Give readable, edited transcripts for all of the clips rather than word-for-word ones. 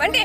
ಬಂಡಿ.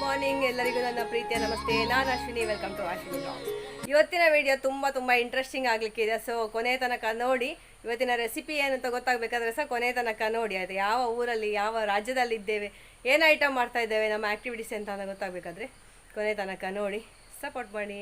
ಮಾರ್ನಿಂಗ್ ಎಲ್ಲರಿಗೂ ನನ್ನ ಪ್ರೀತಿಯ ನಮಸ್ತೆ. ನಾನು ಅಶ್ವಿನಿ, ವೆಲ್ಕಮ್ ಟು AshwiniVlogs. ಇವತ್ತಿನ ವಿಡಿಯೋ ತುಂಬ ಇಂಟ್ರೆಸ್ಟಿಂಗ್ ಆಗಲಿಕ್ಕಿದೆ. ಸೊ ಕೊನೆ ತನಕ ನೋಡಿ. ಇವತ್ತಿನ ರೆಸಿಪಿ ಏನಂತ ಗೊತ್ತಾಗಬೇಕಾದ್ರೆ ಸಹ ಕೊನೆ ತನಕ ನೋಡಿ ಆಯಿತು. ಯಾವ ಊರಲ್ಲಿ ಯಾವ ರಾಜ್ಯದಲ್ಲಿ ಇದ್ದೇವೆ, ಏನು ಐಟಮ್ ಮಾಡ್ತಾ ಇದ್ದೇವೆ, ನಮ್ಮ ಆ್ಯಕ್ಟಿವಿಟೀಸ್ ಅಂತ ಗೊತ್ತಾಗಬೇಕಾದ್ರೆ ಕೊನೆ ತನಕ ನೋಡಿ, ಸಪೋರ್ಟ್ ಮಾಡಿ.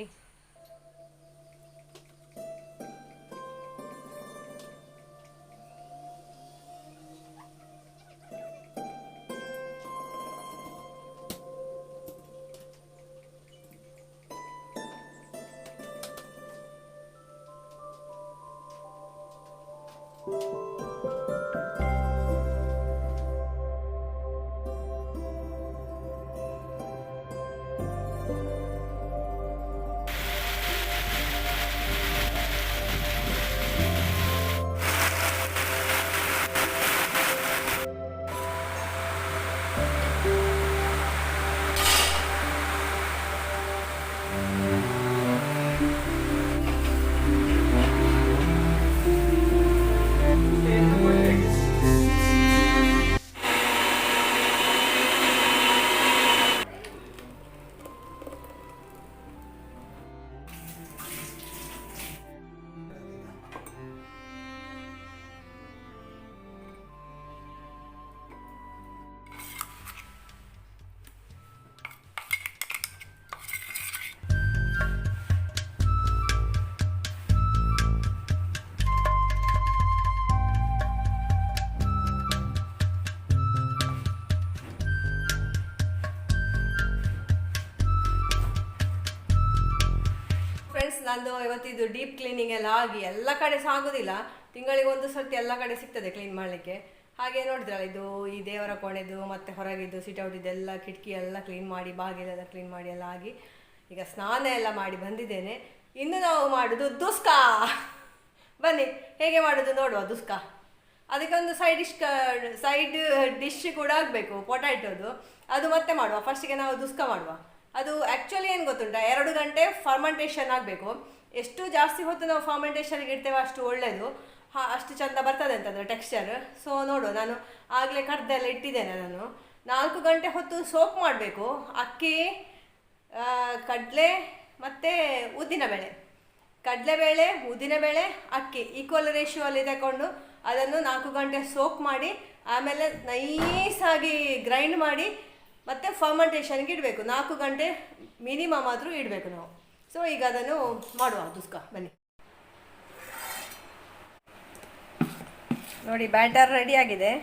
ಫ್ರೆಂಡ್ಸ್, ನಂದು ಇವತ್ತಿದ್ದು ಡೀಪ್ ಕ್ಲೀನಿಂಗ್ ಎಲ್ಲ ಆಗಿ ಎಲ್ಲ ಕಡೆ ಸಾಗೋದಿಲ್ಲ, ತಿಂಗಳಿಗೆ ಒಂದು ಸರ್ತಿ ಎಲ್ಲ ಕಡೆ ಸಿಗ್ತದೆ ಕ್ಲೀನ್ ಮಾಡಲಿಕ್ಕೆ. ಹಾಗೆ ನೋಡಿದ್ರಲ್ಲ, ಇದು ಈ ದೇವರ ಕೋಣೆದು ಮತ್ತು ಹೊರಗಿದ್ದು ಸಿಟೌಟ್ ಇದೆಲ್ಲ ಕಿಟಕಿ ಎಲ್ಲ ಕ್ಲೀನ್ ಮಾಡಿ, ಬಾಗಿಲೆಲ್ಲ ಕ್ಲೀನ್ ಮಾಡಿ ಎಲ್ಲ ಆಗಿ ಈಗ ಸ್ನಾನ ಎಲ್ಲ ಮಾಡಿ ಬಂದಿದ್ದೇನೆ. ಇನ್ನು ನಾವು ಮಾಡೋದು ದುಸ್ಕ. ಬನ್ನಿ ಹೇಗೆ ಮಾಡೋದು ನೋಡುವ ದುಸ್ಕ. ಅದಕ್ಕೊಂದು ಸೈಡ್ ಡಿಶ್ ಕೂಡ ಆಗಬೇಕು, ಪೊಟ್ಯಾಟೋದು. ಅದು ಮತ್ತೆ ಮಾಡುವ. ಫಸ್ಟಿಗೆ ನಾವು ದುಸ್ಕ ಮಾಡುವ. ಅದು ಆ್ಯಕ್ಚುಲಿ ಏನು ಗೊತ್ತುಂಟ, 2 ಗಂಟೆ ಫರ್ಮೆಂಟೇಷನ್ ಆಗಬೇಕು. ಎಷ್ಟು ಜಾಸ್ತಿ ಹೊತ್ತು ನಾವು ಫರ್ಮೆಂಟೇಷನ್ಗೆ ಇಡ್ತೇವೆ ಅಷ್ಟು ಒಳ್ಳೆಯದು, ಅಷ್ಟು ಚೆಂದ ಬರ್ತದೆ ಅಂತಂದರೆ ಟೆಕ್ಸ್ಚರ್. ಸೊ ನೋಡು, ನಾನು ಆಗಲೇ ಕಡ್ದೆಲ್ಲ ಇಟ್ಟಿದ್ದೇನೆ. ನಾನು 4 ಗಂಟೆ ಹೊತ್ತು ಸೋಪ್ ಮಾಡಬೇಕು. ಅಕ್ಕಿ, ಕಡಲೆ ಮತ್ತು ಉದ್ದಿನಬೇಳೆ, ಕಡಲೆಬೇಳೆ, ಉದ್ದಿನಬೇಳೆ, ಅಕ್ಕಿ ಈಕ್ವಲ್ ರೇಷಿಯೋಲ್ಲಿ ತಗೊಂಡು ಅದನ್ನು 4 ಗಂಟೆ ಸೋಪ್ ಮಾಡಿ, ಆಮೇಲೆ ನೈಸಾಗಿ ಗ್ರೈಂಡ್ ಮಾಡಿ ಮತ್ತು ಫರ್ಮೆಂಟೇಷನ್ಗೆ ಇಡಬೇಕು. 4 ಗಂಟೆ ಮಿನಿಮಮ್ ಆದರೂ ಇಡಬೇಕು ನಾವು. ಸೊ ಈಗ ಅದನ್ನು ಮಾಡುವ ದುಸ್ಕ. ಬನ್ನಿ ನೋಡಿ, ಬ್ಯಾಟರ್ ರೆಡಿಯಾಗಿದೆ.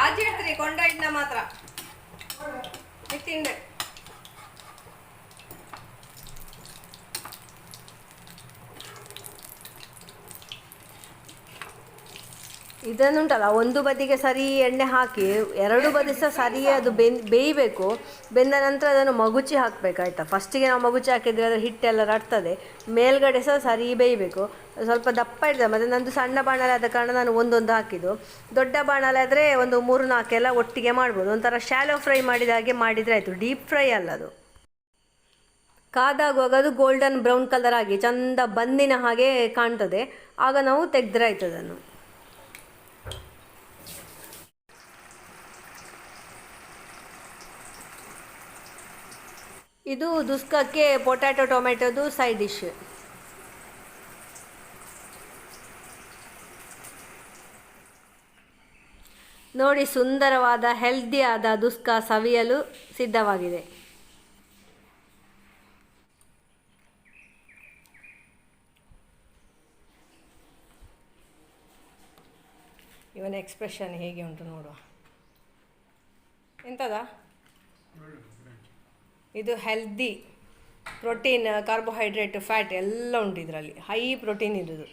ಆಜಿ ಹೇಳ್ತೀರಿ ಕೊಂಡ ಇಡ್ನ ಮಾತ್ರ ತಿಂಡೆ. ಇದನ್ನುಂಟಲ್ಲ, ಒಂದು ಬದಿಗೆ ಸರಿ ಎಣ್ಣೆ ಹಾಕಿ 2 ಬದಿ ಸಹ ಸರಿ ಅದು ಬೇಯಬೇಕು. ಬೆಂದ ನಂತರ ಅದನ್ನು ಮಗುಚಿ ಹಾಕಬೇಕಾಯ್ತಾ. ಫಸ್ಟಿಗೆ ನಾವು ಮಗುಚಿ ಹಾಕಿದರೆ ಅದರ ಹಿಟ್ಟೆಲ್ಲ ರಟ್ತದೆ. ಮೇಲ್ಗಡೆ ಸಹ ಸರಿ ಬೇಯಬೇಕು. ಸ್ವಲ್ಪ ದಪ್ಪ ಇರ್ತದೆ. ಮತ್ತು ನಂದು ಸಣ್ಣ ಬಾಣಲೆ ಆದ ಕಾರಣ ನಾನು ಒಂದೊಂದು ಹಾಕಿದ್ದು. ದೊಡ್ಡ ಬಾಣಲೆ ಆದರೆ ಒಂದು 3-4 ಎಲ್ಲ ಒಟ್ಟಿಗೆ ಮಾಡ್ಬೋದು. ಒಂಥರ ಶಾಲೋ ಫ್ರೈ ಮಾಡಿದ ಹಾಗೆ ಮಾಡಿದರೆ ಆಯಿತು, ಡೀಪ್ ಫ್ರೈ ಅಲ್ಲ ಅದು. ಕಾದಾಗುವಾಗ ಅದು ಗೋಲ್ಡನ್ ಬ್ರೌನ್ ಕಲರ್ ಆಗಿ ಚಂದ ಬಂದಿನ ಹಾಗೆ ಕಾಣ್ತದೆ. ಆಗ ನಾವು ತೆಗೆದ್ರೆ ಆಯ್ತು ಅದನ್ನು. ಇದು ದುಸ್ಕಕ್ಕೆ ಪೊಟ್ಯಾಟೊ ಟೊಮೆಟೊದು ಸೈಡ್ ಡಿಶ್. ನೋಡಿ, ಸುಂದರವಾದ ಹೆಲ್ದಿಯಾದ ದುಸ್ಕ ಸವಿಯಲು ಸಿದ್ಧವಾಗಿದೆ. ಇವನ ಎಕ್ಸ್ಪ್ರೆಷನ್ ಹೇಗೆ ಉಂಟು ನೋಡುವ. ಎಂತದ ಇದು? ಹೆಲ್ದಿ, ಪ್ರೋಟೀನ್, ಕಾರ್ಬೋಹೈಡ್ರೇಟ್, ಫ್ಯಾಟ್ ಎಲ್ಲ ಉಂಟು ಇದರಲ್ಲಿ. ಹೈ ಪ್ರೋಟೀನ್ ಇರೋದು.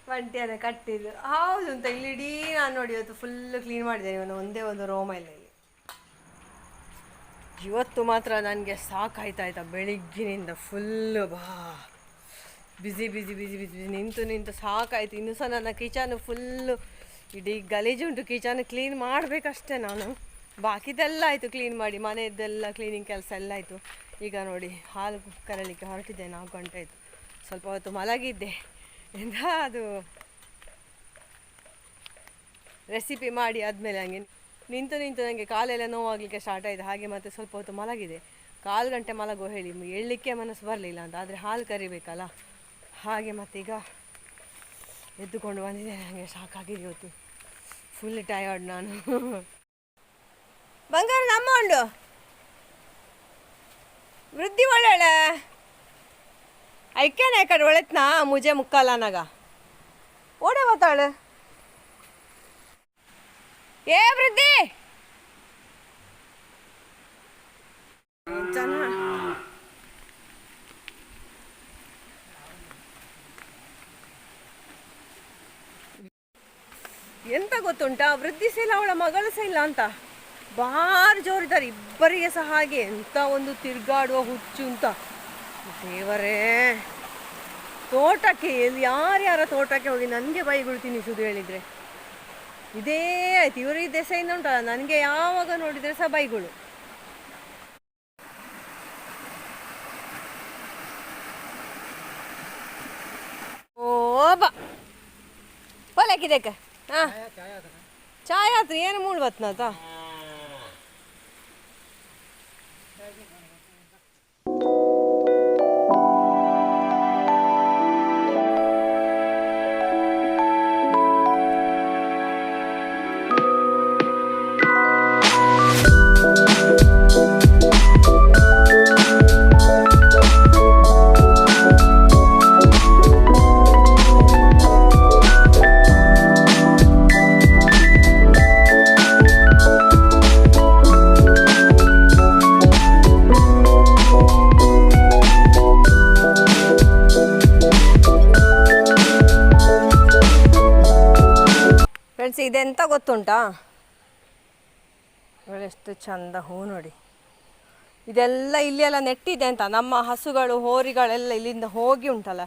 ಬಂಟಿಯನ್ನು ಕಟ್ಟಿದ್ದು ಹೌದು ಅಂತ ಇಲ್ಲಿ ಇಡೀ ನಾನು ನೋಡಿ ಇವತ್ತು ಫುಲ್ಲು ಕ್ಲೀನ್ ಮಾಡಿದ್ದೇನೆ. ಇವನು ಒಂದೇ ಒಂದು ರೋಮಲ್ಲಿ ಇವತ್ತು ಮಾತ್ರ ನನಗೆ ಸಾಕಾಯ್ತಾಯ್ತಾ. ಬೆಳಿಗ್ಗಿನಿಂದ ಫುಲ್ಲು ಬಿಸಿ ಬಿಸಿ ಬಿಸಿ ಬಿಸಿ ಬಿಸಿ ನಿಂತು ಸಾಕಾಯ್ತು. ಇನ್ನೂ ಸಹ ನನ್ನ ಕಿಚನ್ ಫುಲ್ಲು ಇಡೀ ಗಲೀಜುಂಟು. ಕಿಚನ್ ಕ್ಲೀನ್ ಮಾಡಬೇಕಷ್ಟೇ ನಾನು. ಬಾಕಿದೆಲ್ಲ ಆಯಿತು ಕ್ಲೀನ್ ಮಾಡಿ, ಮನೆಯದ್ದೆಲ್ಲ ಕ್ಲೀನಿಂಗ್ ಕೆಲಸ ಎಲ್ಲ ಆಯಿತು. ಈಗ ನೋಡಿ ಹಾಲು ಕರಲಿಕ್ಕೆ ಹೊರಟಿದ್ದೆ. 4 ಗಂಟೆ ಆಯಿತು. ಸ್ವಲ್ಪ ಹೊತ್ತು ಮಲಗಿದ್ದೆ. ಅದು ರೆಸಿಪಿ ಮಾಡಿ ಆದಮೇಲೆ ನನಗೆ ನಿಂತು ನನಗೆ ಕಾಲೆಲ್ಲ ನೋವಾಗಲಿಕ್ಕೆ ಸ್ಟಾರ್ಟ್ ಆಯಿತು. ಹಾಗೆ ಮತ್ತೆ ಸ್ವಲ್ಪ ಹೊತ್ತು ಮಲಗಿದೆ. 1/4 ಗಂಟೆ ಮಲಗೋ ಹೇಳಿ ಏಳಲಿಕ್ಕೆ ಮನಸ್ಸು ಬರಲಿಲ್ಲ ಅಂತ. ಆದರೆ ಹಾಲು ಕರಿಬೇಕಲ್ಲ, ಹಾಗೆ ಮತ್ತೀಗ ಎದ್ದುಕೊಂಡು ಬಂದಿದ್ದೆ. ನನಗೆ ಸಾಕಾಗಿದೆ ಇವತ್ತು. ಫುಲ್ ಟಯರ್ಡ್ ನಾನು. ಬಂಗಾರ ನಮ್ಮ ಉಂಡು ವೃದ್ಧಿ ಒಳ್ಳೆ ಐಕ್ಯನ ಕಡೆ ಒಳೆತ್ನಾ ಮುಜೆ ಮುಕ್ಕಾಲ ನಾಗ ಓಡೆ ಮಾತಾಳು. ಏ ವೃದ್ಧಿ ಎಂತ ಗೊತ್ತುಂಟಾ, ವೃದ್ಧಿ ಸಹ ಇಲ್ಲ, ಅವಳ ಮಗಳು ಸಹ ಇಲ್ಲ ಅಂತ ಭಾರಿ ಜೋರಿದ್ದಾರೆ ಇಬ್ಬರಿಗೆ ಸಹ. ಹಾಗೆ ಎಂತ ಒಂದು ತಿರುಗಾಡುವ ಹುಚ್ಚು ಅಂತ ದೇವರೇ. ತೋಟಕ್ಕೆ ಯಾರ್ಯಾರ ತೋಟಕ್ಕೆ ಹೋಗಿ ನನಗೆ ಬೈಗಳು ತಿನ್ನಿಸುದು ಹೇಳಿದರೆ ಇದೇ ಆಯ್ತು. ಇವರು ಈ ದೆಸೆಯಿಂದ ಉಂಟಲ್ಲ, ನನಗೆ ಯಾವಾಗ ನೋಡಿದರೆ ಸಹ ಬೈಗಳು. ಓ ಬಾ ಹೊಲಕ್ಕಿದೆಕ್ಕ ಹಾಂ ಚಾಯ್ ಆತ್ರಿ ಏನು ಮೂಳು ಬತ್ನಾತ. ಇದೆಂತ ಗೊತ್ತುಂಟಾ, ಎಷ್ಟು ಚಂದ ಹೂ ನೋಡಿ. ಇದೆಲ್ಲ ಇಲ್ಲೆಲ್ಲ ನೆಟ್ಟಿದೆ ಅಂತ. ನಮ್ಮ ಹಸುಗಳು ಹೋರಿಗಳೆಲ್ಲ ಇಲ್ಲಿಂದ ಹೋಗಿ ಉಂಟಲ್ಲ,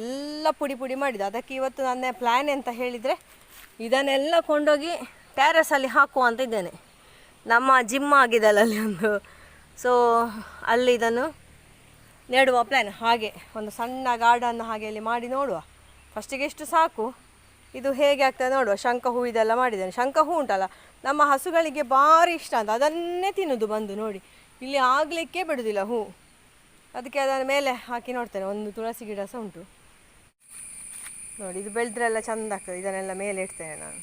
ಎಲ್ಲ ಪುಡಿ ಪುಡಿ ಮಾಡಿದೆ. ಅದಕ್ಕೆ ಇವತ್ತು ನನ್ನ ಪ್ಲ್ಯಾನ್ ಅಂತ ಹೇಳಿದರೆ ಇದನ್ನೆಲ್ಲ ಕೊಂಡೋಗಿ ಟ್ಯಾರಸಲ್ಲಿ ಹಾಕುವ ಅಂತ ಇದ್ದೇನೆ. ನಮ್ಮ ಜಿಮ್ ಆಗಿದಲ್ಲ ಅಲ್ಲಿ ಒಂದು, ಸೊ ಅಲ್ಲಿ ಇದನ್ನು ನೆಡುವ ಪ್ಲ್ಯಾನ್. ಹಾಗೆ ಒಂದು ಸಣ್ಣ ಗಾರ್ಡನ್ ಹಾಗೆ ಅಲ್ಲಿ ಮಾಡಿ ನೋಡುವ. ಫಸ್ಟಿಗೆ ಎಷ್ಟು ಸಾಕು, ಇದು ಹೇಗೆ ಆಗ್ತದೆ ನೋಡುವ. ಶಂಖ ಹೂ ಇದೆಲ್ಲ ಮಾಡಿದ್ದೇನೆ. ಶಂಖ ಹೂ ಉಂಟಲ್ಲ ನಮ್ಮ ಹಸುಗಳಿಗೆ ಭಾರಿ ಇಷ್ಟ ಅಂತ, ಅದನ್ನೇ ತಿನ್ನೋದು ಬಂದು ನೋಡಿ. ಇಲ್ಲಿ ಆಗಲಿಕ್ಕೆ ಬಿಡೋದಿಲ್ಲ ಹೂ. ಅದಕ್ಕೆ ಅದರ ಮೇಲೆ ಹಾಕಿ ನೋಡ್ತೇನೆ. ಒಂದು ತುಳಸಿ ಗಿಡ ಸಹ ಉಂಟು ನೋಡಿ. ಇದು ಬೆಳೆದ್ರೆಲ್ಲ ಚೆಂದ ಆಗ್ತದೆ. ಇದನ್ನೆಲ್ಲ ಮೇಲೆ ಇಡ್ತೇನೆ ನಾನು.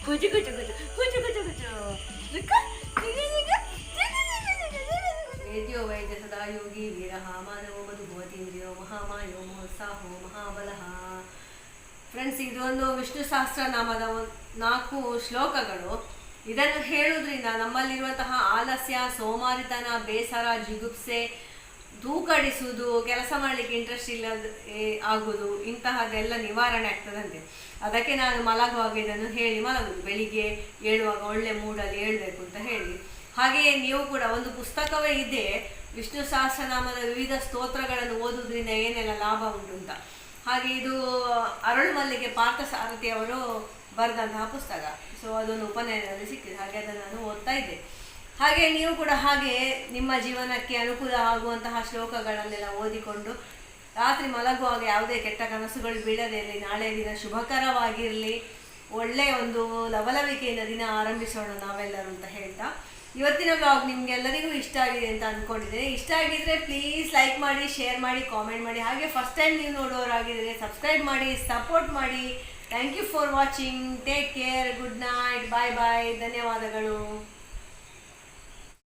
ಕುಚು ಕುಚು ಕುಚು ಕುಚು ಕುಚು ಕುಚು ವೇದ್ಯೋ ವೈದ್ಯ ಸದಾ ಯೋಗಿ ವೀರಃ ಮಾನವೋ ಮಧುಭವತೀಂದ್ರಿಯೋ ಮಹಾಮಾಯೋ ಮಹೋತ್ಸಾಹೋ ಮಹಾಬಲಃ. ಫ್ರೆಂಡ್ಸ್, ಇದೊಂದು ವಿಷ್ಣು ಸಹಸ್ರನಾಮದ 4 ಶ್ಲೋಕಗಳು. ಇದನ್ನು ಹೇಳುವುದರಿಂದ ನಮ್ಮಲ್ಲಿರುವಂತಹ ಆಲಸ್ಯ, ಸೋಮಾರಿತನ, ಬೇಸರ, ಜಿಗುಪ್ಸೆ, ತೂಕಡಿಸುವುದು, ಕೆಲಸ ಮಾಡಲಿಕ್ಕೆ ಇಂಟ್ರೆಸ್ಟ್ ಇಲ್ಲದ ಆಗುವುದು, ಇಂತಹದ್ದೆಲ್ಲ ನಿವಾರಣೆ ಆಗ್ತದಂತೆ. ಅದಕ್ಕೆ ನಾನು ಮಲಗುವಾಗ ಇದನ್ನು ಹೇಳಿ ಮಲಗುದು, ಬೆಳಿಗ್ಗೆ ಏಳುವಾಗ ಒಳ್ಳೆ ಮೂಡಲ್ಲಿ ಏಳಬೇಕು ಅಂತ ಹೇಳಿ. ಹಾಗೆಯೇ ನೀವು ಕೂಡ ಒಂದು ಪುಸ್ತಕವೇ ಇದೆ, ವಿಷ್ಣು ಸಹಸ್ರನಾಮದ ವಿವಿಧ ಸ್ತೋತ್ರಗಳನ್ನು ಓದುವುದರಿಂದ ಏನೆಲ್ಲ ಲಾಭ ಉಂಟು ಅಂತ. ಹಾಗೆ ಇದು ಅರಳು ಮಲ್ಲಿಗೆ ಪಾರ್ಥಸಾರಥಿ ಅವರು ಬರೆದಂತಹ ಪುಸ್ತಕ. ಸೊ ಅದೊಂದು ಉಪನಯನದಲ್ಲಿ ಸಿಕ್ಕಿದೆ, ಹಾಗೆ ಅದನ್ನು ನಾನು ಓದ್ತಾ ಇದ್ದೆ. ಹಾಗೆ ನೀವು ಕೂಡ ಹಾಗೆ ನಿಮ್ಮ ಜೀವನಕ್ಕೆ ಅನುಕೂಲ ಆಗುವಂತಹ ಶ್ಲೋಕಗಳನ್ನೆಲ್ಲ ಓದಿಕೊಂಡು ರಾತ್ರಿ ಮಲಗುವಾಗ ಯಾವುದೇ ಕೆಟ್ಟ ಕನಸುಗಳು ಬೀಳದೇ ಇರಲಿ, ನಾಳೆ ದಿನ ಶುಭಕರವಾಗಿರಲಿ, ಒಳ್ಳೆಯ ಒಂದು ಲವಲವಿಕೆಯಿಂದ ದಿನ ಆರಂಭಿಸೋಣ ನಾವೆಲ್ಲರೂ ಅಂತ ಹೇಳ್ತಾ, ಇವತ್ತಿನ ವ್ಲಾಗ್ ನಿಮ್ಗೆಲ್ಲರಿಗೂ ಇಷ್ಟ ಆಗಿದೆ ಅಂತ ಅಂದ್ಕೊಂಡಿದ್ದೇನೆ. ಇಷ್ಟ ಆಗಿದ್ರೆ ಪ್ಲೀಸ್ ಲೈಕ್ ಮಾಡಿ, ಶೇರ್ ಮಾಡಿ, ಕಾಮೆಂಟ್ ಮಾಡಿ. ಹಾಗೆ ಫಸ್ಟ್ ಟೈಮ್ ನೀವು ನೋಡೋರಾಗಿದ್ದರೆ ಸಬ್ಸ್ಕ್ರೈಬ್ ಮಾಡಿ, ಸಪೋರ್ಟ್ ಮಾಡಿ. Thank you for watching. Take care. Good night. Bye bye. ಧನ್ಯವಾದಗಳು.